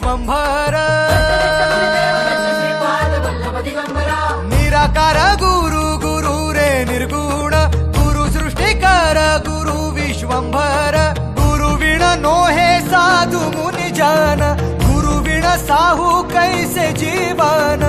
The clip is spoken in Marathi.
विश्वंभर निराकार गुरु गुरु रे निर्गुण गुरु सृष्टिकर गुरु विश्वंभर गुरु विण नोहे साधु मुनि जन गुरु विण साहू कैसे जीवन